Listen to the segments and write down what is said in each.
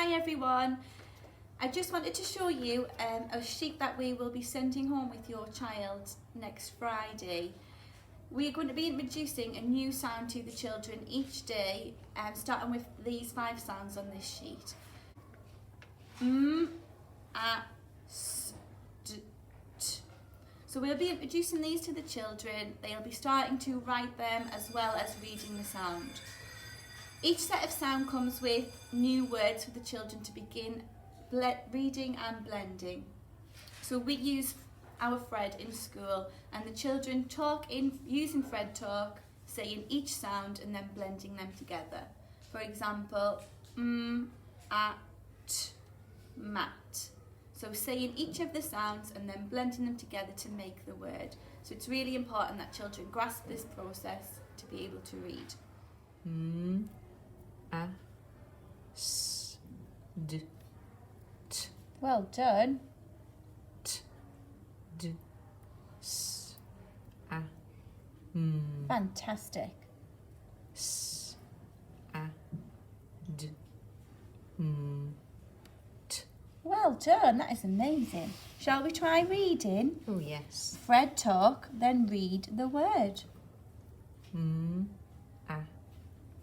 Hi everyone, I just wanted to show you a sheet that we will be sending home with your child next Friday. We're going to be introducing a new sound to the children each day, starting with these 5 sounds on this sheet. A, S, D, T. So we'll be introducing these to the children. They'll be starting to write them as well as reading the sound. Each set of sound comes with new words for the children to begin reading and blending. So we use our Fred in school, and the children talk using Fred Talk, saying each sound and then blending them together. For example, at, mat. So saying each of the sounds and then blending them together to make the word. So it's really important that children grasp this process to be able to read. A, S, D, T. Well done. T, D, S, A, Fantastic. S, A, D, T. Well done, that is amazing. Shall we try reading? Oh yes. Fred talk, then read the word. A,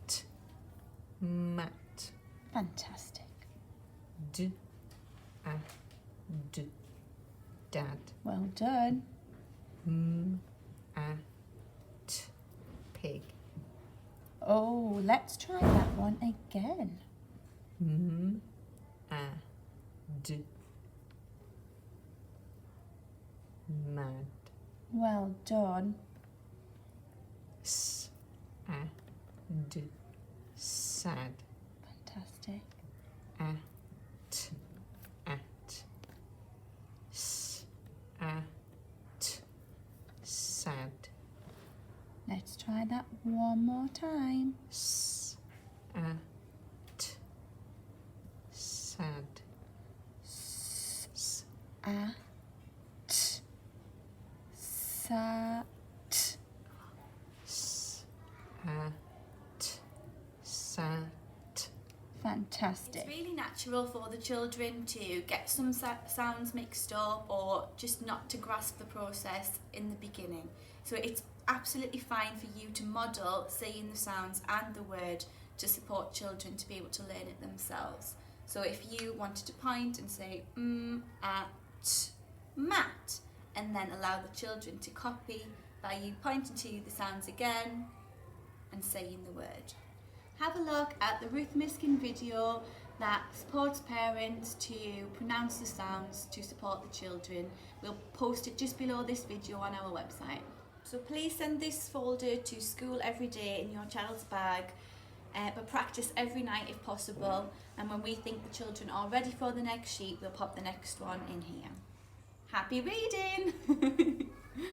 T, mat. Fantastic. D, A, D, dad. Well done. A, T, pig. Oh, let's try that one again. A, D, mad. Well done. S, A, D, sad. Fantastic. At, S, A, T, sad. Let's try that one more time. S, A, T, sad. S, A, t, sa, t. S, A, T, sad. Fantastic. It's really natural for the children to get some sounds mixed up or just not to grasp the process in the beginning. So it's absolutely fine for you to model saying the sounds and the word to support children to be able to learn it themselves. So if you wanted to point and say at, mat, and then allow the children to copy by you pointing to the sounds again and saying the word. Have a look at the Ruth Miskin video that supports parents to pronounce the sounds to support the children. We'll post it just below this video on our website. So please send this folder to school every day in your child's bag, but practice every night if possible. And when we think the children are ready for the next sheet, we'll pop the next one in here. Happy reading!